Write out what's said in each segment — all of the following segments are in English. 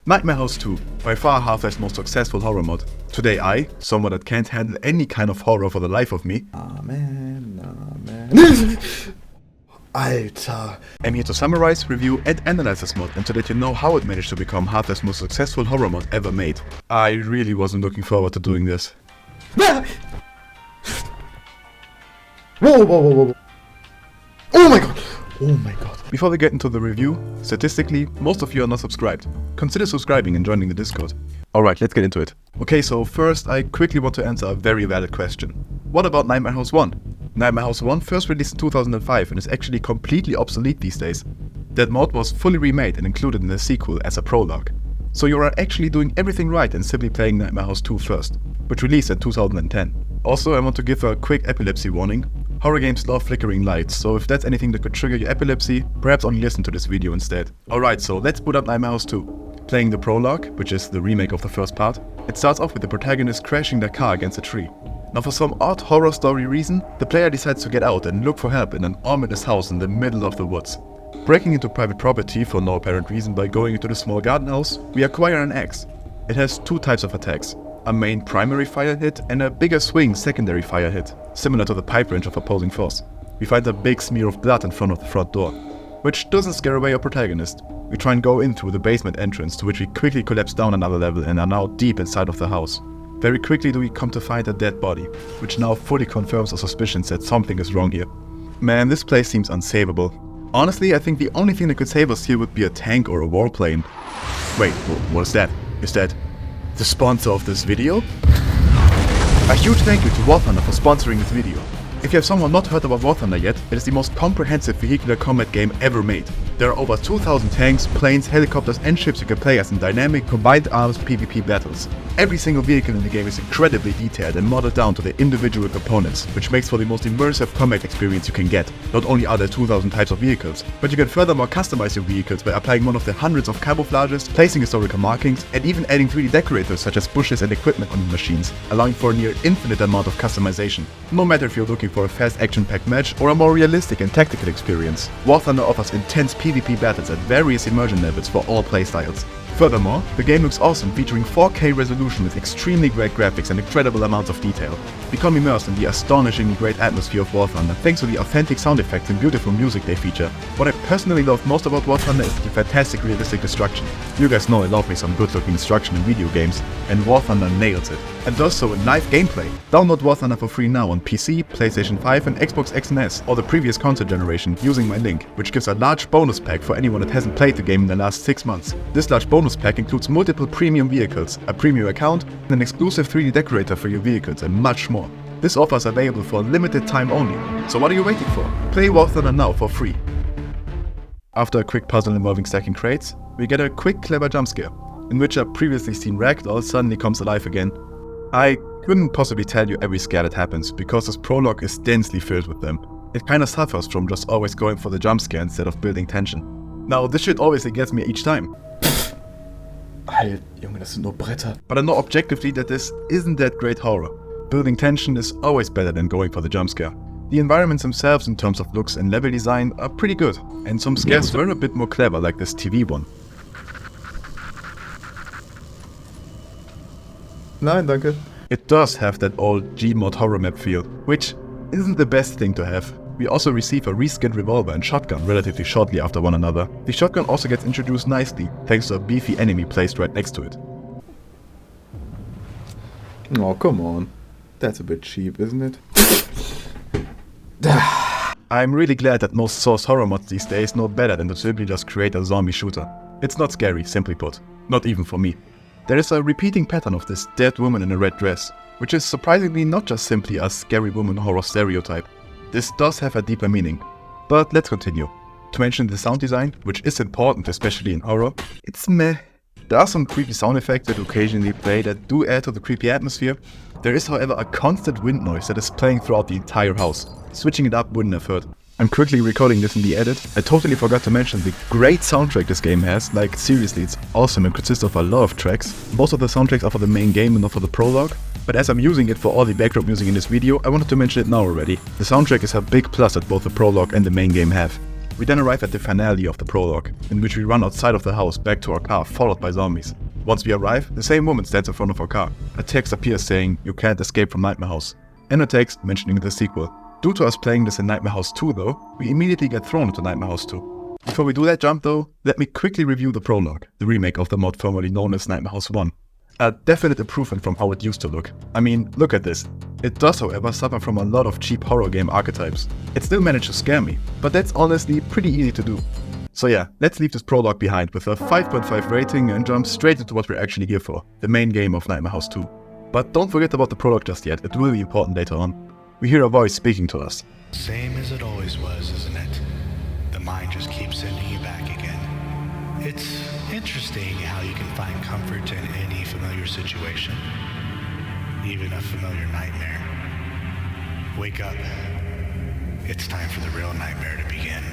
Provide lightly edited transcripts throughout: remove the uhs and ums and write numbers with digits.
Nightmare House 2, by far Half-Life's most successful horror mod. Today I, someone that can't handle any kind of horror for the life of me, Alter. I'm here to summarize, review and analyze this mod and to let you know how it managed to become Half-Life's most successful horror mod ever made. I really wasn't looking forward to doing this. Whoa, whoa, whoa, whoa. Oh my god. Oh my god. Before we get into the review, statistically, most of you are not subscribed. Consider subscribing and joining the Discord. Alright, let's get into it. Okay, so first I quickly want to answer a very valid question. What about Nightmare House 1? Nightmare House 1 first released in 2005 and is actually completely obsolete these days. That mod was fully remade and included in the sequel as a prologue. So you are actually doing everything right and simply playing Nightmare House 2 first, which released in 2010. Also, I want to give a quick epilepsy warning. Horror games love flickering lights, so if that's anything that could trigger your epilepsy, perhaps only listen to this video instead. Alright, so let's boot up Nightmare House 2. Playing the prologue, which is the remake of the first part, it starts off with the protagonist crashing their car against a tree. Now for some odd horror story reason, the player decides to get out and look for help in an ominous house in the middle of the woods. Breaking into private property for no apparent reason by going into the small garden house, we acquire an axe. It has two types of attacks. A main primary fire hit and a bigger swing secondary fire hit, similar to the pipe wrench of opposing force. We find a big smear of blood in front of the front door, which doesn't scare away our protagonist. We try and go in through the basement entrance, to which we quickly collapse down another level and are now deep inside of the house. Very quickly do we come to find a dead body, which now fully confirms our suspicions that something is wrong here. Man, this place seems unsavable. Honestly, I think the only thing that could save us here would be a tank or a warplane. Wait, what is that? Is that the sponsor of this video? A huge thank you to War Thunder for sponsoring this video. If you have somehow not heard about War Thunder yet, it is the most comprehensive vehicular combat game ever made. There are over 2,000 tanks, planes, helicopters and ships you can play as in dynamic combined arms PvP battles. Every single vehicle in the game is incredibly detailed and modeled down to their individual components, which makes for the most immersive combat experience you can get. Not only are there 2,000 types of vehicles, but you can furthermore customize your vehicles by applying one of the hundreds of camouflages, placing historical markings, and even adding 3D decorators such as bushes and equipment on your machines, allowing for a near infinite amount of customization. No matter if you're looking for a fast action-packed match or a more realistic and tactical experience, War Thunder offers intense PvP battles at various immersion levels for all playstyles. Furthermore, the game looks awesome, featuring 4K resolution with extremely great graphics and incredible amounts of detail. Become immersed in the astonishingly great atmosphere of War Thunder thanks to the authentic sound effects and beautiful music they feature. What I personally love most about War Thunder is the fantastic realistic destruction. You guys know I love me some good looking destruction in video games, and War Thunder nails it, and does so in live gameplay. Download War Thunder for free now on PC, PlayStation 5 and Xbox X and S, or the previous console generation, using my link, which gives a large bonus pack for anyone that hasn't played the game in the last 6 months. This large bonus pack includes multiple premium vehicles, a premium account, and an exclusive 3D decorator for your vehicles and much more. This offer is available for a limited time only, so what are you waiting for? Play War Thunder now for free. After a quick puzzle involving stacking crates, we get a quick clever jump scare, in which a previously seen ragdoll suddenly comes alive again. I couldn't possibly tell you every scare that happens, because this prologue is densely filled with them. It kinda suffers from just always going for the jump scare instead of building tension. Now this shit obviously gets me each time. Alter, Junge, das sind nur Bretter. But I know objectively that this isn't that great horror. Building tension is always better than going for the jump scare. The environments themselves in terms of looks and level design are pretty good, and some scares were a bit more clever, like this TV one. Nein, danke. It does have that old Gmod horror map feel, which isn't the best thing to have. We also receive a reskinned revolver and shotgun relatively shortly after one another. The shotgun also gets introduced nicely, thanks to a beefy enemy placed right next to it. Oh, come on. That's a bit cheap, isn't it? I'm really glad that most source horror mods these days know better than to simply just create a zombie shooter. It's not scary, simply put. Not even for me. There is a repeating pattern of this dead woman in a red dress, which is surprisingly not just simply a scary woman horror stereotype. This does have a deeper meaning. But let's continue. To mention the sound design, which is important especially in horror, it's meh. There are some creepy sound effects that occasionally play that do add to the creepy atmosphere. There is however a constant wind noise that is playing throughout the entire house. Switching it up wouldn't have hurt. I'm quickly recording this in the edit. I totally forgot to mention the great soundtrack this game has. Like seriously, it's awesome and consists of a lot of tracks. Most of the soundtracks are for the main game and not for the prologue. But as I'm using it for all the background music in this video, I wanted to mention it now already. The soundtrack is a big plus that both the prologue and the main game have. We then arrive at the finale of the prologue, in which we run outside of the house back to our car, followed by zombies. Once we arrive, the same woman stands in front of our car. A text appears saying, "You can't escape from Nightmare House," and a text mentioning the sequel. Due to us playing this in Nightmare House 2 though, we immediately get thrown into Nightmare House 2. Before we do that jump though, let me quickly review the Prologue, the remake of the mod formerly known as Nightmare House 1. A definite improvement from how it used to look. I mean, look at this. It does however suffer from a lot of cheap horror game archetypes. It still managed to scare me, but that's honestly pretty easy to do. So yeah, let's leave this Prologue behind with a 5.5 rating and jump straight into what we're actually here for, the main game of Nightmare House 2. But don't forget about the Prologue just yet, it will be important later on. We hear a voice speaking to us. Same as it always was, isn't it? The mind just keeps sending you back again. It's interesting how you can find comfort in any familiar situation, even a familiar nightmare. Wake up. It's time for the real nightmare to begin.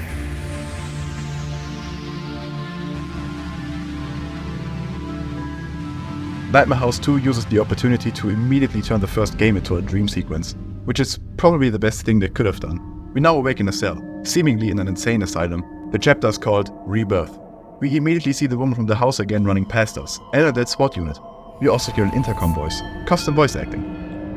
Nightmare House 2 uses the opportunity to immediately turn the first game into a dream sequence, which is probably the best thing they could have done. We now awake in a cell, seemingly in an insane asylum. The chapter is called Rebirth. We immediately see the woman from the house again running past us, and a dead SWAT unit. We also hear an intercom voice, custom voice acting.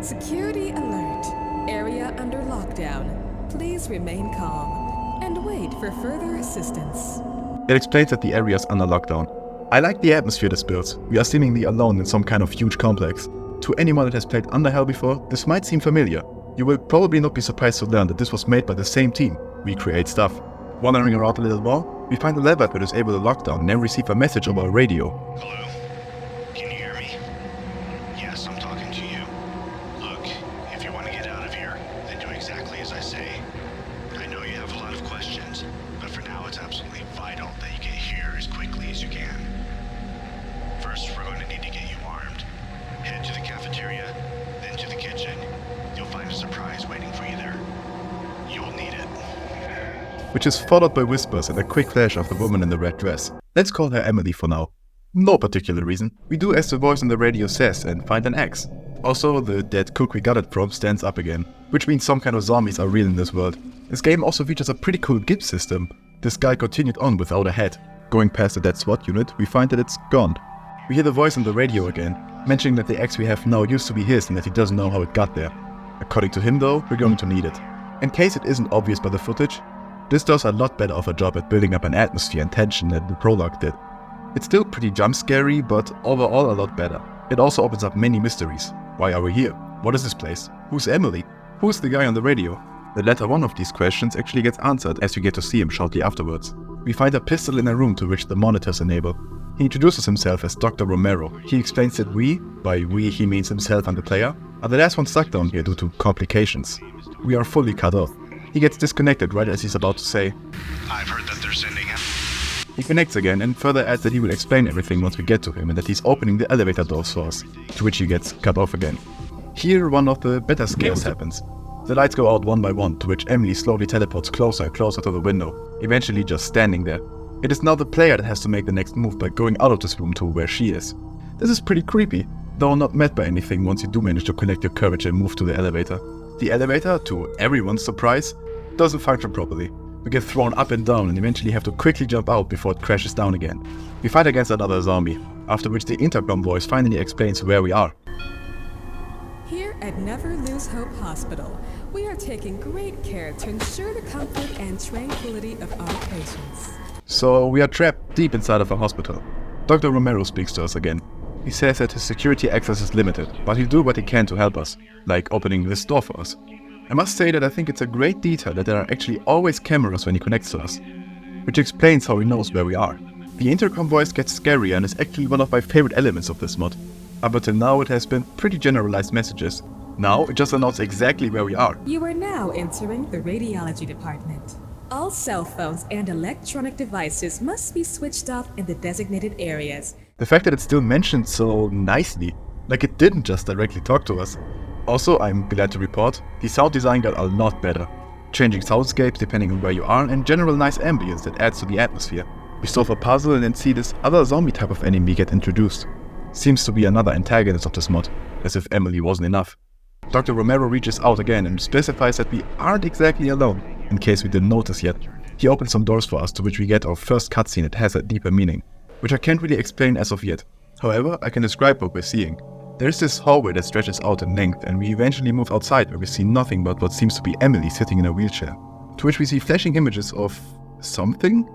Security alert. Area under lockdown. Please remain calm and wait for further assistance. It explains that the area is under lockdown. I like the atmosphere this builds. We are seemingly alone in some kind of huge complex. To anyone that has played Underhell before, this might seem familiar. You will probably not be surprised to learn that this was made by the same team, Recreate Stuff. Wandering around a little more, we find a lever that is able to lock down and then receive a message over a radio. Hello? Can you hear me? Yes, I'm talking to you. Look, if you want to get out of here, then do exactly as I say. I know you have a lot of questions, but for now it's absolutely vital that you get here as quickly as you can. First, we're going to need to get you armed. Head to the cafeteria, then to the kitchen. You'll find a surprise waiting for you there. You will need it. Which is followed by whispers and a quick flash of the woman in the red dress. Let's call her Emily for now. No particular reason. We do as the voice on the radio says and find an axe. Also, the dead cook we got it from stands up again, which means some kind of zombies are real in this world. This game also features a pretty cool gift system. This guy continued on without a head. Going past the dead SWAT unit, we find that it's gone. We hear the voice on the radio again, mentioning that the axe we have now used to be his and that he doesn't know how it got there. According to him though, we're going to need it. In case it isn't obvious by the footage, this does a lot better of a job at building up an atmosphere and tension than the Prologue did. It's still pretty jump scary, but overall a lot better. It also opens up many mysteries. Why are we here? What is this place? Who's Emily? Who's the guy on the radio? The latter one of these questions actually gets answered as we get to see him shortly afterwards. We find a pistol in a room to which the monitors enable. He introduces himself as Dr. Romero. He explains that we, by we he means himself and the player, are the last one stuck down here due to complications. We are fully cut off. He gets disconnected right as he's about to say, I've heard that they're sending him. He connects again and further adds that he will explain everything once we get to him and that he's opening the elevator doors for us, to which he gets cut off again. Here one of the better scares happens. The lights go out one by one, to which Emily slowly teleports closer and closer to the window, eventually just standing there. It is now the player that has to make the next move by going out of this room to where she is. This is pretty creepy, though not met by anything once you do manage to collect your courage and move to the elevator. The elevator, to everyone's surprise, doesn't function properly. We get thrown up and down and eventually have to quickly jump out before it crashes down again. We fight against another zombie, after which the intercom voice finally explains where we are. Here at Never Lose Hope Hospital, we are taking great care to ensure the comfort and tranquility of our patients. So we are trapped deep inside of a hospital. Dr. Romero speaks to us again. He says that his security access is limited, but he'll do what he can to help us, like opening this door for us. I must say that I think it's a great detail that there are actually always cameras when he connects to us, which explains how he knows where we are. The intercom voice gets scarier and is actually one of my favorite elements of this mod. Up until now it has been pretty generalized messages. Now it just announces exactly where we are. You are now entering the radiology department. All cell phones and electronic devices must be switched off in the designated areas. The fact that it's still mentioned so nicely, like it didn't just directly talk to us. Also, I'm glad to report, the sound design got a lot better. Changing soundscapes depending on where you are and general nice ambience that adds to the atmosphere. We solve a puzzle and then see this other zombie type of enemy get introduced. Seems to be another antagonist of this mod, as if Emily wasn't enough. Dr. Romero reaches out again and specifies that we aren't exactly alone, in case we didn't notice yet. He opens some doors for us, to which we get our first cutscene that has a deeper meaning, which I can't really explain as of yet. However, I can describe what we're seeing. There is this hallway that stretches out in length, and we eventually move outside where we see nothing but what seems to be Emily sitting in a wheelchair, to which we see flashing images of something?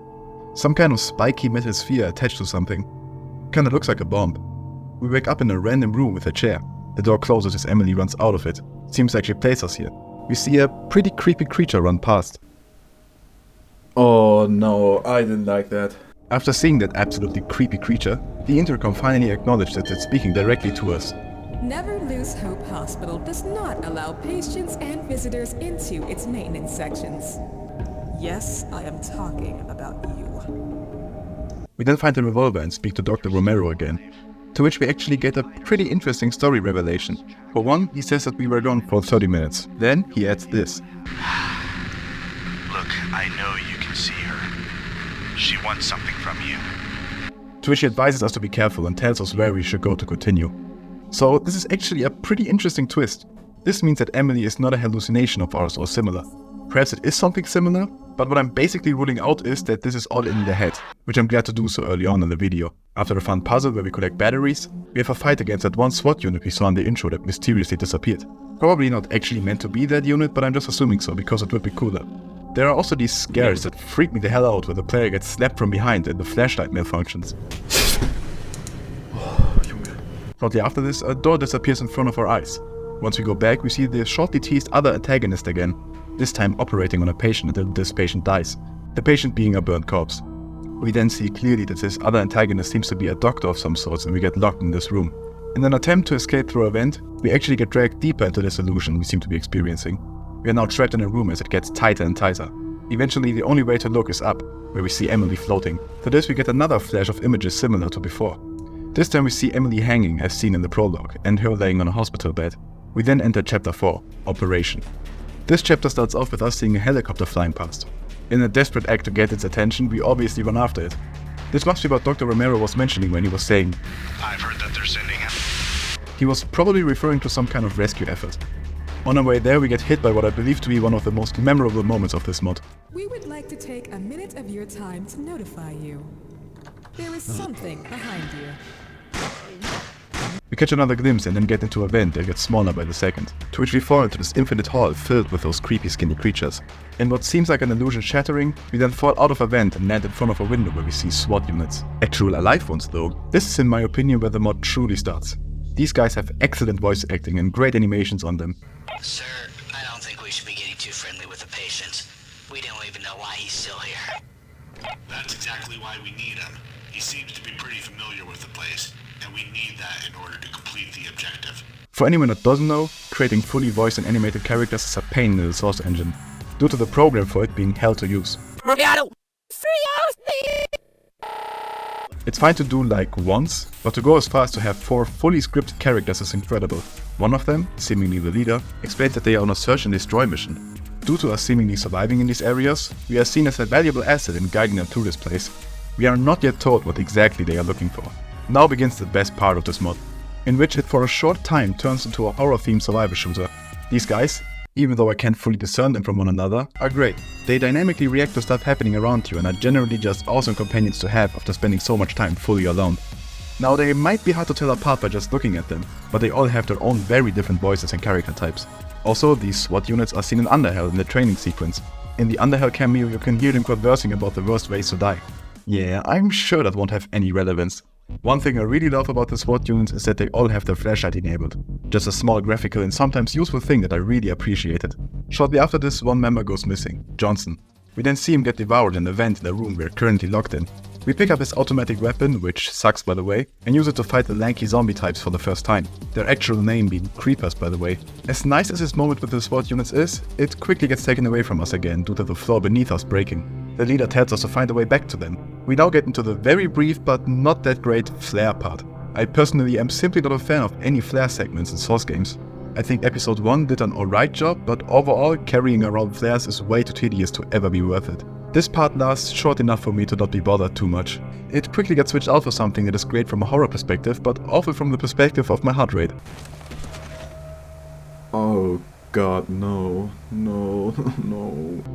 Some kind of spiky metal sphere attached to something. Kinda looks like a bomb. We wake up in a random room with a chair. The door closes as Emily runs out of it. Seems like she placed us here. We see a pretty creepy creature run past. Oh no, I didn't like that. After seeing that absolutely creepy creature, the intercom finally acknowledged that it's speaking directly to us. Never Lose Hope Hospital does not allow patients and visitors into its maintenance sections. Yes, I am talking about you. We then find the revolver and speak to Dr. Romero again, to which we actually get a pretty interesting story revelation. For one, he says that we were gone for 30 minutes. Then he adds this. Look, I know you can see her. She wants something from you. To which he advises us to be careful and tells us where we should go to continue. So this is actually a pretty interesting twist. This means that Emily is not a hallucination of ours or similar. Perhaps it is something similar, but what I'm basically ruling out is that this is all in the head, which I'm glad to do so early on in the video. After a fun puzzle where we collect batteries, we have a fight against that one SWAT unit we saw in the intro that mysteriously disappeared. Probably not actually meant to be that unit, but I'm just assuming so because it would be cooler. There are also these scares that freak me the hell out where the player gets slapped from behind and the flashlight malfunctions. Shortly after this, a door disappears in front of our eyes. Once we go back, we see the shortly teased other antagonist again, this time operating on a patient until this patient dies, the patient being a burnt corpse. We then see clearly that this other antagonist seems to be a doctor of some sort, and we get locked in this room. In an attempt to escape through a vent, we actually get dragged deeper into this illusion we seem to be experiencing. We are now trapped in a room as it gets tighter and tighter. Eventually, the only way to look is up, where we see Emily floating. To this we get another flash of images similar to before. This time we see Emily hanging as seen in the prologue, and her laying on a hospital bed. We then enter chapter 4, Operation. This chapter starts off with us seeing a helicopter flying past. In a desperate act to get its attention, we obviously run after it. This must be what Dr. Romero was mentioning when he was saying, I've heard that they're sending him. He was probably referring to some kind of rescue effort. On our way there, we get hit by what I believe to be one of the most memorable moments of this mod. We would like to take a minute of your time to notify you. There is something behind you. We catch another glimpse and then get into a vent that gets smaller by the second, to which we fall into this infinite hall filled with those creepy skinny creatures. In what seems like an illusion shattering, we then fall out of a vent and land in front of a window where we see SWAT units. Actual alive ones though. This is in my opinion where the mod truly starts. These guys have excellent voice acting and great animations on them. Sir, I don't think we should be getting too friendly with the patient. We don't even know why he's still here. That's exactly why we need him. He seems to be pretty familiar with the place, and we need that in order to complete the objective. For anyone that doesn't know, creating fully voiced and animated characters is a pain in the source engine, due to the program for it being hell to use. It's fine to do like once, but to go as far as to have 4 fully scripted characters is incredible. One of them, seemingly the leader, explains that they are on a search and destroy mission. Due to us seemingly surviving in these areas, we are seen as a valuable asset in guiding them through this place. We are not yet told what exactly they are looking for. Now begins the best part of this mod, in which it for a short time turns into a horror-themed survival shooter. These guys, even though I can't fully discern them from one another, are great. They dynamically react to stuff happening around you and are generally just awesome companions to have after spending so much time fully alone. Now they might be hard to tell apart by just looking at them, but they all have their own very different voices and character types. Also, these SWAT units are seen in Underhell in the training sequence. In the Underhell cameo you can hear them conversing about the worst ways to die. Yeah, I'm sure that won't have any relevance. One thing I really love about the SWAT units is that they all have their flashlight enabled. Just a small graphical and sometimes useful thing that I really appreciated. Shortly after this, one member goes missing, Johnson. We then see him get devoured in a vent in the room we're currently locked in. We pick up his automatic weapon, which sucks by the way, and use it to fight the lanky zombie types for the first time. Their actual name being Creepers by the way. As nice as this moment with the SWAT units is, it quickly gets taken away from us again due to the floor beneath us breaking. The leader tells us to find a way back to them. We now get into the very brief but not that great flare part. I personally am simply not a fan of any flare segments in Source games. I think episode 1 did an alright job, but overall carrying around flares is way too tedious to ever be worth it. This part lasts short enough for me to not be bothered too much. It quickly gets switched out for something that is great from a horror perspective, but awful from the perspective of my heart rate. Oh god, no, no, no.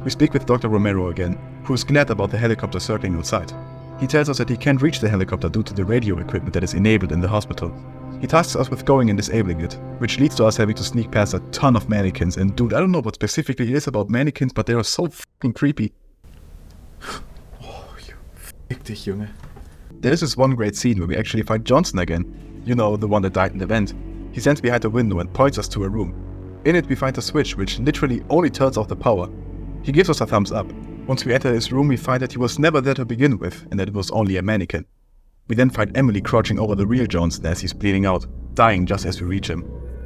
We speak with Dr. Romero again, who is glad about the helicopter circling outside. He tells us that he can't reach the helicopter due to the radio equipment that is enabled in the hospital. He tasks us with going and disabling it, which leads to us having to sneak past a ton of mannequins, and dude, I don't know what specifically it is about mannequins, but they are so fucking creepy. Oh, you fick dich, Junge. There's this one great scene where we actually find Johnson again. You know, the one that died in the vent. He stands behind a window and points us to a room. In it we find a switch which literally only turns off the power. He gives us a thumbs up. Once we enter his room we find that he was never there to begin with and that it was only a mannequin. We then find Emily crouching over the real Johnson as he's bleeding out, dying just as we reach him.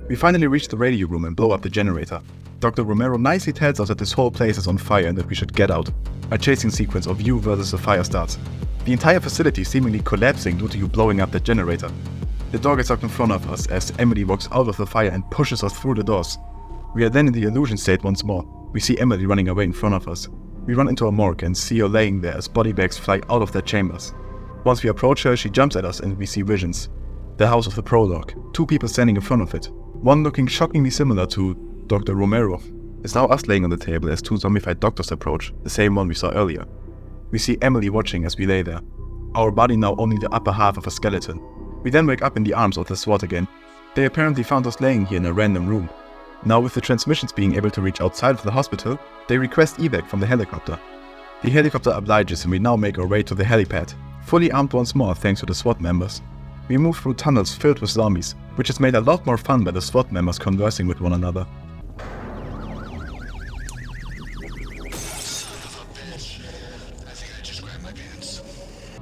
We finally reach the radio room and blow up the generator. Dr. Romero nicely tells us that this whole place is on fire and that we should get out. A chasing sequence of you versus the fire starts. The entire facility seemingly collapsing due to you blowing up the generator. The door gets up in front of us as Emily walks out of the fire and pushes us through the doors. We are then in the illusion state once more. We see Emily running away in front of us. We run into a morgue and see her laying there as body bags fly out of their chambers. Once we approach her, she jumps at us and we see visions. The house of the Prologue, 2 people standing in front of it. One looking shockingly similar to Dr. Romero. It's now us laying on the table as 2 zombified doctors approach, the same one we saw earlier. We see Emily watching as we lay there. Our body now only the upper half of a skeleton. We then wake up in the arms of the Swat again. They apparently found us laying here in a random room. Now with the transmissions being able to reach outside of the hospital, they request evac from the helicopter. The helicopter obliges and we now make our way to the helipad, fully armed once more thanks to the SWAT members. We move through tunnels filled with zombies, which is made a lot more fun by the SWAT members conversing with one another.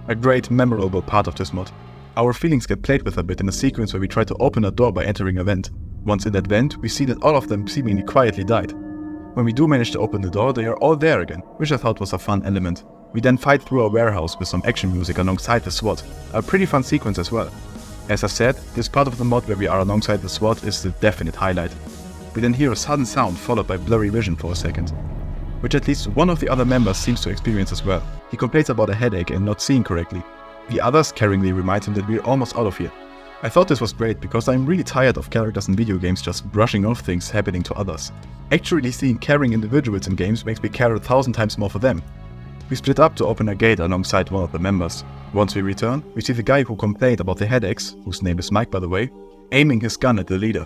A great, memorable part of this mod. Our feelings get played with a bit in a sequence where we try to open a door by entering a vent. Once in that vent, we see that all of them seemingly quietly died. When we do manage to open the door, they are all there again, which I thought was a fun element. We then fight through a warehouse with some action music alongside the SWAT, a pretty fun sequence as well. As I said, this part of the mod where we are alongside the SWAT is the definite highlight. We then hear a sudden sound followed by blurry vision for a second, which at least one of the other members seems to experience as well. He complains about a headache and not seeing correctly. The others caringly remind him that we're almost out of here. I thought this was great because I'm really tired of characters in video games just brushing off things happening to others. Actually seeing caring individuals in games makes me care 1,000 times more for them. We split up to open a gate alongside one of the members. Once we return, we see the guy who complained about the headaches, whose name is Mike by the way, aiming his gun at the leader.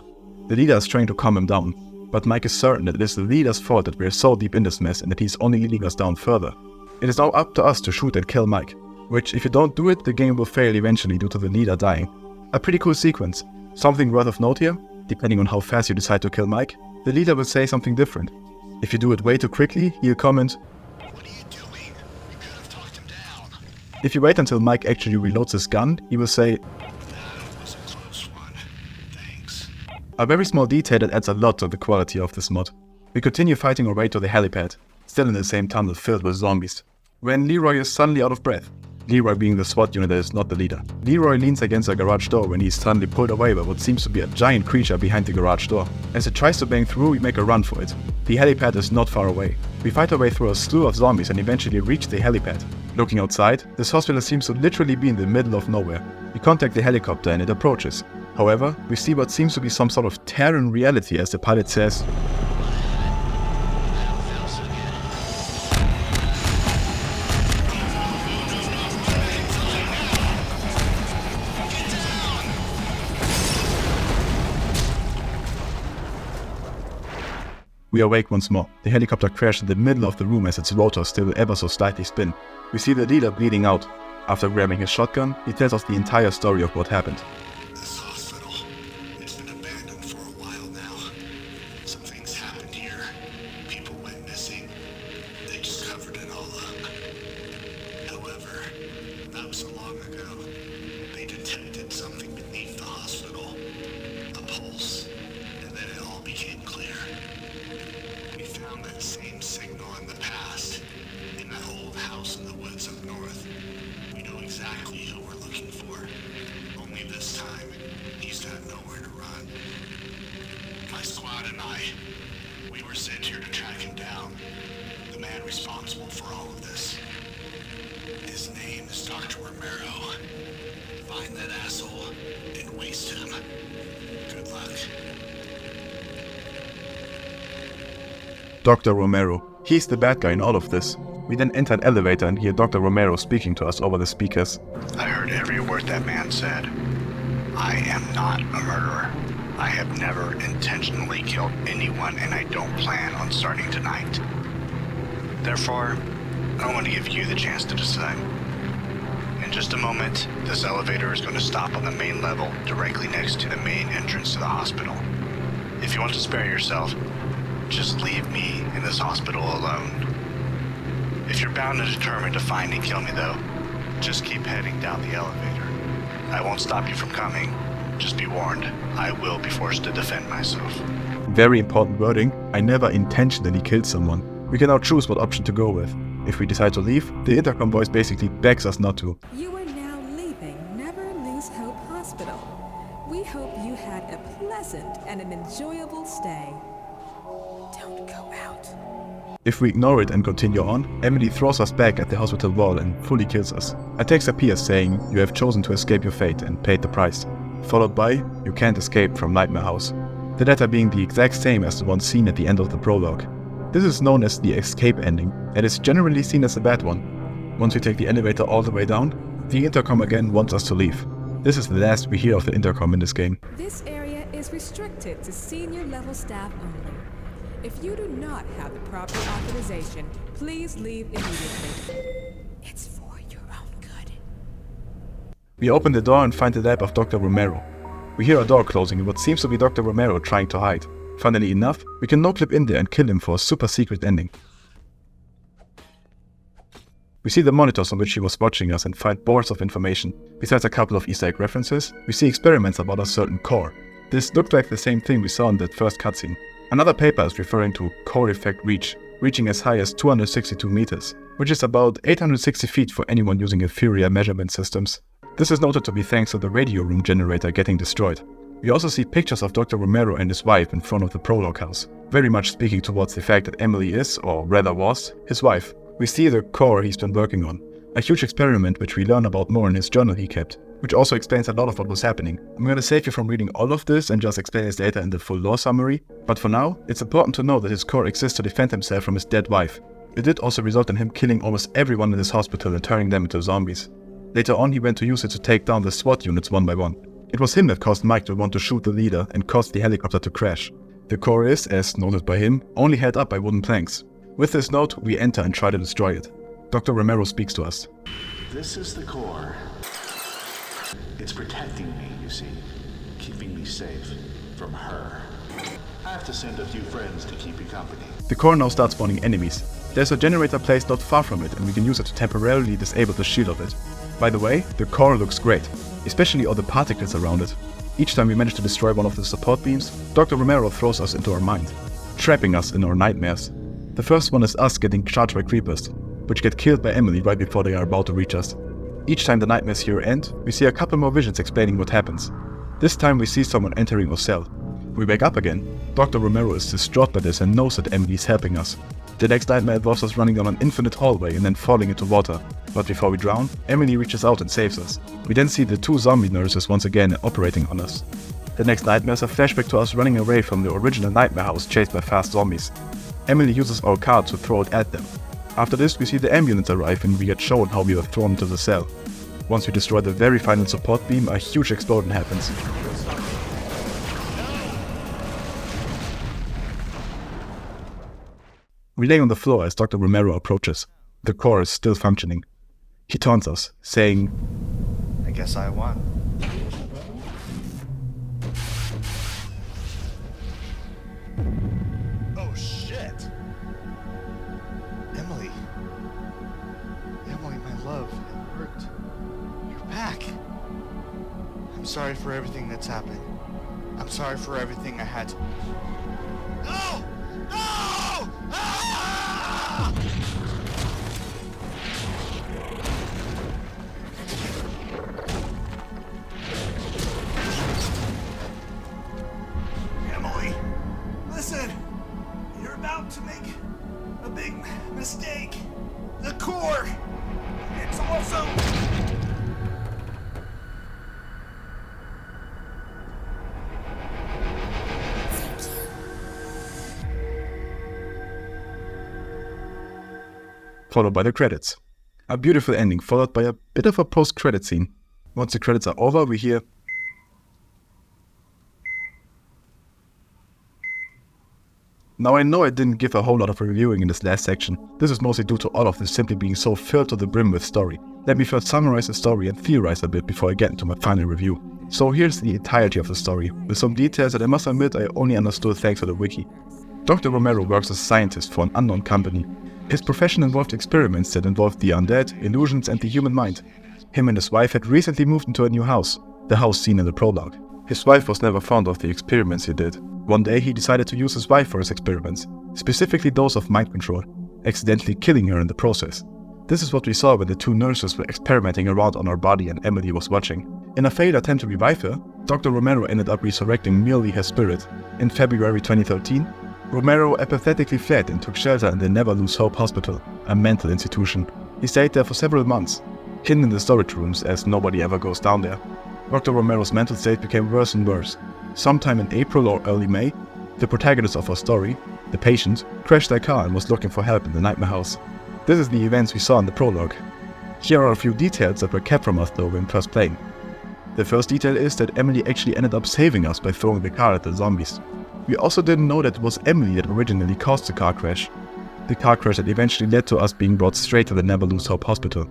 The leader is trying to calm him down, but Mike is certain that it is the leader's fault that we are so deep in this mess and that he's only leading us down further. It is now up to us to shoot and kill Mike, which if you don't do it, the game will fail eventually due to the leader dying. A pretty cool sequence. Something worth of note here, depending on how fast you decide to kill Mike, the leader will say something different. If you do it way too quickly, he'll comment, What are you doing? You could have talked him down. if you wait until Mike actually reloads his gun, he will say, That was a close one. Thanks. a very small detail that adds a lot to the quality of this mod. We continue fighting our way to the helipad, still in the same tunnel filled with zombies, when Leroy is suddenly out of breath. Leroy being the SWAT unit that is not the leader. Leroy leans against a garage door when he is suddenly pulled away by what seems to be a giant creature behind the garage door. As it tries to bang through, we make a run for it. The helipad is not far away. We fight our way through a slew of zombies and eventually reach the helipad. Looking outside, this hospital seems to literally be in the middle of nowhere. We contact the helicopter and it approaches. However, we see what seems to be some sort of tear in reality as the pilot says, We awake once more. The helicopter crashed in the middle of the room as its rotors still ever so slightly spin. We see the leader bleeding out. After grabbing his shotgun, he tells us the entire story of what happened. This hospital, it's been abandoned for a while now. Some things happened here. People went missing. They just covered it all up. However, not so long ago, they detected something beneath the hospital. A pulse. And then it all became clear. We found that same signal in the past, in that old house in the woods up north. We know exactly who we're looking for. Only this time, he's got nowhere to run. My squad and I, we were sent here to track him down. The man responsible for all of this. His name is Dr. Romero. Find that asshole and waste him. Good luck. Dr. Romero. He's the bad guy in all of this. We then enter an elevator and hear Dr. Romero speaking to us over the speakers. I heard every word that man said. I am not a murderer. I have never intentionally killed anyone, and I don't plan on starting tonight. Therefore, I want to give you the chance to decide. In just a moment, this elevator is going to stop on the main level, directly next to the main entrance to the hospital. If you want to spare yourself, just leave me in this hospital alone. If you're bound and determined to find and kill me, though, just keep heading down the elevator. I won't stop you from coming. Just be warned, I will be forced to defend myself. Very important wording. I never intentionally killed someone. We can now choose what option to go with. If we decide to leave, the intercom voice basically begs us not to. You are now leaving Never Lose Hope Hospital. We hope you had a pleasant and an enjoyable stay. Don't go out. If we ignore it and continue on, Emily throws us back at the hospital wall and fully kills us. A text appears saying, "You have chosen to escape your fate and paid the price." Followed by, "You can't escape from Nightmare House." The letter being the exact same as the one seen at the end of the prologue. This is known as the escape ending, and is generally seen as a bad one. Once we take the elevator all the way down, the intercom again wants us to leave. This is the last we hear of the intercom in this game. This area is restricted to senior level staff only. If you do not have the proper authorization, please leave immediately. It's for your own good. We open the door and find the lab of Dr. Romero. We hear a door closing and what seems to be Dr. Romero trying to hide. Funnily enough, we can no-clip in there and kill him for a super secret ending. We see the monitors on which he was watching us and find boards of information. Besides a couple of Easter egg references, we see experiments about a certain core. This looked like the same thing we saw in that first cutscene. Another paper is referring to core effect reach, reaching as high as 262 meters, which is about 860 feet for anyone using inferior measurement systems. This is noted to be thanks to the radio room generator getting destroyed. We also see pictures of Dr. Romero and his wife in front of the Prologue house, very much speaking towards the fact that Emily is, or rather was, his wife. We see the core he's been working on, a huge experiment which we learn about more in his journal he kept, which also explains a lot of what was happening. I'm gonna save you from reading all of this and just explain this later in the full lore summary, but for now, it's important to know that his core exists to defend himself from his dead wife. It did also result in him killing almost everyone in this hospital and turning them into zombies. Later on, he went to use it to take down the SWAT units one by one. It was him that caused Mike to want to shoot the leader and caused the helicopter to crash. The core is, as noted by him, only held up by wooden planks. With this note, we enter and try to destroy it. Dr. Romero speaks to us. This is the core. It's protecting me, you see, keeping me safe from her. I have to send a few friends to keep you company. The core now starts spawning enemies. There's a generator placed not far from it and we can use it to temporarily disable the shield of it. By the way, the core looks great, especially all the particles around it. Each time we manage to destroy one of the support beams, Dr. Romero throws us into our mind, trapping us in our nightmares. The first one is us getting charged by creepers, which get killed by Emily right before they are about to reach us. Each time the nightmares here end, we see a couple more visions explaining what happens. This time we see someone entering our cell. We wake up again. Dr. Romero is distraught by this and knows that Emily is helping us. The next nightmare involves us running down an infinite hallway and then falling into water. But before we drown, Emily reaches out and saves us. We then see the two zombie nurses once again operating on us. The next nightmare is a flashback to us running away from the original nightmare house chased by fast zombies. Emily uses our car to throw it at them. After this, we see the ambulance arrive and we get shown how we were thrown into the cell. Once we destroy the very final support beam, a huge explosion happens. We lay on the floor as Dr. Romero approaches. The core is still functioning. He taunts us, saying, I guess I won. Oh shit! Emily. Emily, my love, it worked. You're back. I'm sorry for everything that's happened. I'm sorry for everything I had to... No! No! Ah! Emily, listen. You're about to make a big mistake. The core. It's awesome. followed by the credits. A beautiful ending followed by a bit of a post-credit scene. Once the credits are over, we hear... Now I know I didn't give a whole lot of reviewing in this last section. This is mostly due to all of this simply being so filled to the brim with story. Let me first summarize the story and theorize a bit before I get into my final review. So here's the entirety of the story, with some details that I must admit I only understood thanks to the wiki. Dr. Romero works as a scientist for an unknown company. His profession involved experiments that involved the undead, illusions and the human mind. Him and his wife had recently moved into a new house, the house seen in the prologue. His wife was never fond of the experiments he did. One day he decided to use his wife for his experiments, specifically those of mind control, accidentally killing her in the process. This is what we saw when the two nurses were experimenting around on her body and Emily was watching. In a failed attempt to revive her, Dr. Romero ended up resurrecting merely her spirit. In February 2013, Romero apathetically fled and took shelter in the Never Lose Hope Hospital, a mental institution. He stayed there for several months, hidden in the storage rooms as nobody ever goes down there. Dr. Romero's mental state became worse and worse. Sometime in April or early May, the protagonist of our story, the patient, crashed their car and was looking for help in the nightmare house. This is the events we saw in the prologue. Here are a few details that were kept from us though when first playing. The first detail is that Emily actually ended up saving us by throwing the car at the zombies. We also didn't know that it was Emily that originally caused the car crash. The car crash that eventually led to us being brought straight to the Never Lose Hope Hospital.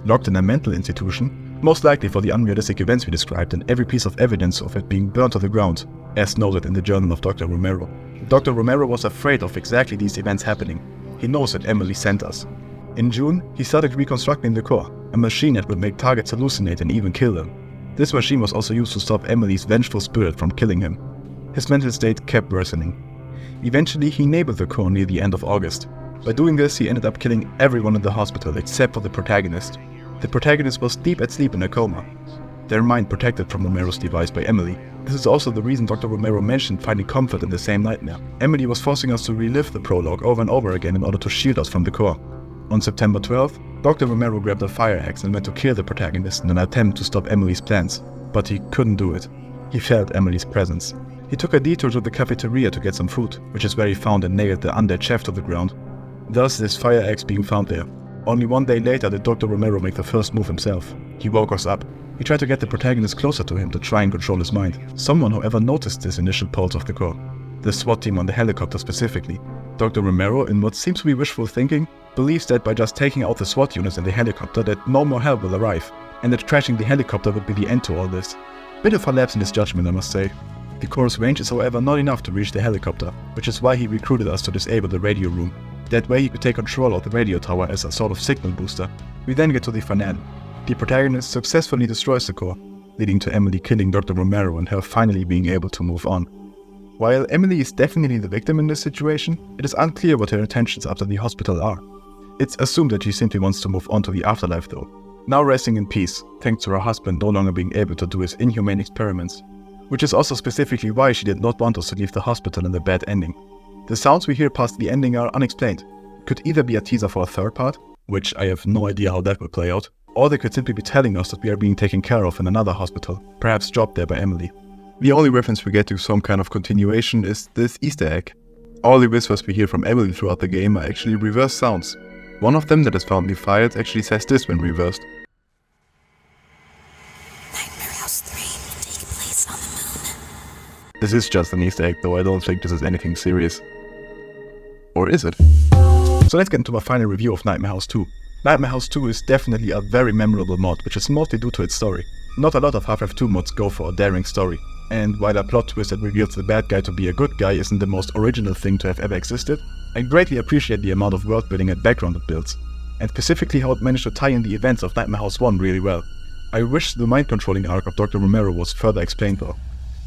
Locked in a mental institution, most likely for the unrealistic events we described and every piece of evidence of it being burnt to the ground, as noted in the journal of Dr. Romero. Dr. Romero was afraid of exactly these events happening. He knows that Emily sent us. In June, he started reconstructing the core, a machine that would make targets hallucinate and even kill them. This machine was also used to stop Emily's vengeful spirit from killing him. His mental state kept worsening. Eventually, he enabled the core near the end of August. By doing this, he ended up killing everyone in the hospital except for the protagonist. The protagonist was deep at sleep in a coma, their mind protected from Romero's device by Emily. This is also the reason Dr. Romero mentioned finding comfort in the same nightmare. Emily was forcing us to relive the prologue over and over again in order to shield us from the core. On September 12th, Dr. Romero grabbed a fire axe and went to kill the protagonist in an attempt to stop Emily's plans, but he couldn't do it. He felt Emily's presence. He took a detour to the cafeteria to get some food, which is where he found and nailed the undead chef to the ground. Thus this fire axe being found there. Only one day later did Dr. Romero make the first move himself. He woke us up. He tried to get the protagonist closer to him to try and control his mind. Someone, however, noticed this initial pulse of the core. The SWAT team on the helicopter specifically. Dr. Romero, in what seems to be wishful thinking, believes that by just taking out the SWAT units in the helicopter that no more help will arrive, and that crashing the helicopter would be the end to all this. Bit of a lapse in his judgment, I must say. The core's range is however not enough to reach the helicopter, which is why he recruited us to disable the radio room. That way he could take control of the radio tower as a sort of signal booster. We then get to the finale. The protagonist successfully destroys the core, leading to Emily killing Dr. Romero and her finally being able to move on. While Emily is definitely the victim in this situation, it is unclear what her intentions after the hospital are. It's assumed that she simply wants to move on to the afterlife though. Now resting in peace, thanks to her husband no longer being able to do his inhumane experiments. Which is also specifically why she did not want us to leave the hospital in a bad ending. The sounds we hear past the ending are unexplained. It could either be a teaser for a third part, which I have no idea how that will play out, or they could simply be telling us that we are being taken care of in another hospital, perhaps dropped there by Emily. The only reference we get to some kind of continuation is this Easter egg. All the whispers we hear from Emily throughout the game are actually reverse sounds. One of them that is found in the files actually says this when reversed. This is just an Easter egg though, I don't think this is anything serious. Or is it? So let's get into my final review of Nightmare House 2. Nightmare House 2 is definitely a very memorable mod, which is mostly due to its story. Not a lot of Half-Life 2 mods go for a daring story, and while a plot twist that reveals the bad guy to be a good guy isn't the most original thing to have ever existed, I greatly appreciate the amount of world building and background it builds, and specifically how it managed to tie in the events of Nightmare House 1 really well. I wish the mind controlling arc of Dr. Romero was further explained though.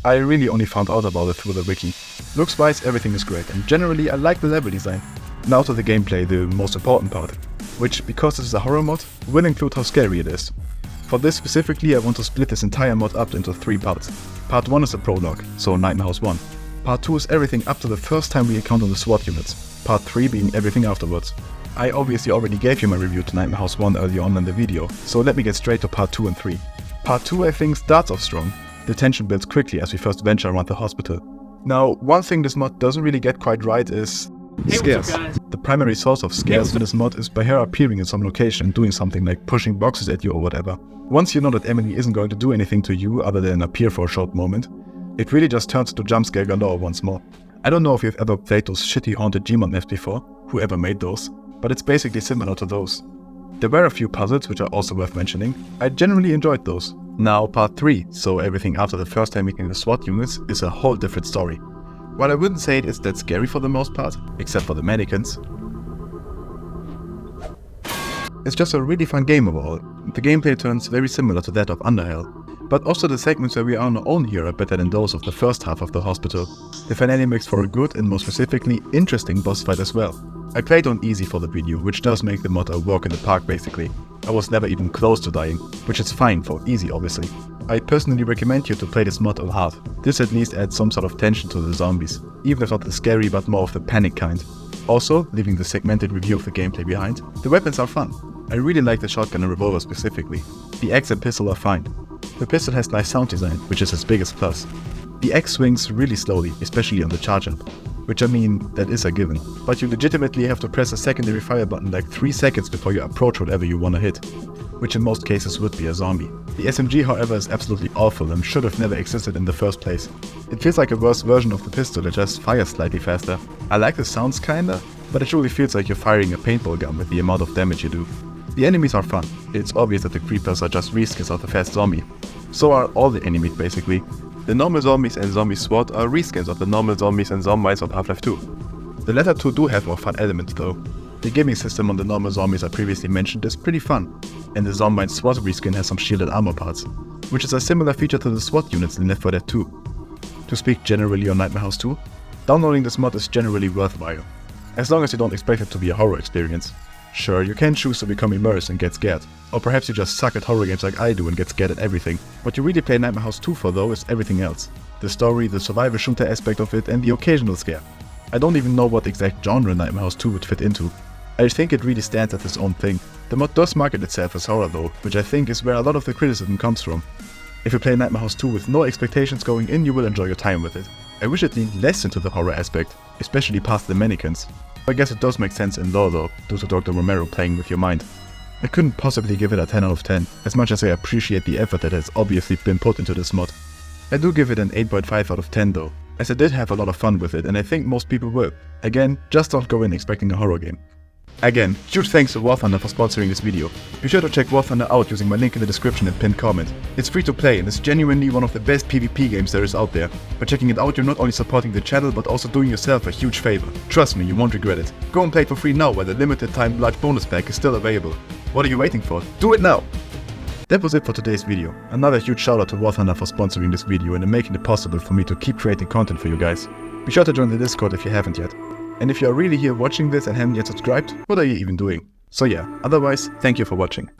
I really only found out about it through the wiki. Looks wise, everything is great, and generally I like the level design. Now to the gameplay, the most important part, which, because this is a horror mod, will include how scary it is. For this specifically, I want to split this entire mod up into 3 parts. Part 1 is the prologue, so Nightmare House 1. Part 2 is everything up to the first time we encounter the SWAT units. Part 3 being everything afterwards. I obviously already gave you my review to Nightmare House 1 earlier on in the video, so let me get straight to Part 2 and 3. Part 2 I think starts off strong. The tension builds quickly as we first venture around the hospital. Now, one thing this mod doesn't really get quite right is Scares. The primary source of scares in this mod is by her appearing in some location and doing something like pushing boxes at you or whatever. Once you know that Emily isn't going to do anything to you other than appear for a short moment, it really just turns into jumpscare galore once more. I don't know if you've ever played those shitty haunted Gmod maps before, whoever made those, but it's basically similar to those. There were a few puzzles which are also worth mentioning. I generally enjoyed those. Now part 3, so everything after the first time meeting the SWAT units, is a whole different story. While I wouldn't say it is that scary for the most part, except for the mannequins, it's just a really fun game overall. The gameplay turns very similar to that of Underhell, but also the segments where we are on our own here are better than those of the first half of the hospital. The finale makes for a good and more specifically interesting boss fight as well. I played on easy for the video, which does make the mod a walk in the park basically. I was never even close to dying, which is fine for easy obviously. I personally recommend you to play this mod on hard. This at least adds some sort of tension to the zombies, even if not the scary but more of the panic kind. Also, leaving the segmented review of the gameplay behind, the weapons are fun. I really like the shotgun and revolver specifically. The axe and pistol are fine. The pistol has nice sound design, which is its biggest plus. The axe swings really slowly, especially on the charge up. Which I mean, that is a given. But you legitimately have to press a secondary fire button like 3 seconds before you approach whatever you wanna hit. Which in most cases would be a zombie. The SMG however is absolutely awful and should have never existed in the first place. It feels like a worse version of the pistol that just fires slightly faster. I like the sounds kinda, but it truly feels like you're firing a paintball gun with the amount of damage you do. The enemies are fun. It's obvious that the creepers are just reskins of the fast zombie. So are all the enemies basically. The normal zombies and zombie SWAT are reskins of the normal zombies and zombies of Half-Life 2. The latter two do have more fun elements though. The gaming system on the normal zombies I previously mentioned is pretty fun, and the zombie and SWAT reskin has some shielded armor parts, which is a similar feature to the SWAT units in Left 4 Dead 2. To speak generally on Nightmare House 2, downloading this mod is generally worthwhile, as long as you don't expect it to be a horror experience. Sure, you can choose to become immersed and get scared, or perhaps you just suck at horror games like I do and get scared at everything. What you really play Nightmare House 2 for though is everything else. The story, the survival shooter aspect of it, and the occasional scare. I don't even know what exact genre Nightmare House 2 would fit into. I think it really stands as its own thing. The mod does market itself as horror though, which I think is where a lot of the criticism comes from. If you play Nightmare House 2 with no expectations going in, you will enjoy your time with it. I wish it leaned less into the horror aspect, especially past the mannequins. I guess it does make sense in lore though, due to Dr. Romero playing with your mind. I couldn't possibly give it a 10 out of 10, as much as I appreciate the effort that has obviously been put into this mod. I do give it an 8.5 out of 10 though, as I did have a lot of fun with it and I think most people will. Again, just don't go in expecting a horror game. Again, huge thanks to War Thunder for sponsoring this video. Be sure to check War Thunder out using my link in the description and pinned comment. It's free to play and is genuinely one of the best PvP games there is out there. By checking it out you're not only supporting the channel but also doing yourself a huge favor. Trust me, you won't regret it. Go and play it for free now while the limited time large bonus pack is still available. What are you waiting for? Do it now! That was it for today's video. Another huge shout out to War Thunder for sponsoring this video and making it possible for me to keep creating content for you guys. Be sure to join the Discord if you haven't yet. And if you are really here watching this and haven't yet subscribed, what are you even doing? So yeah, otherwise, thank you for watching.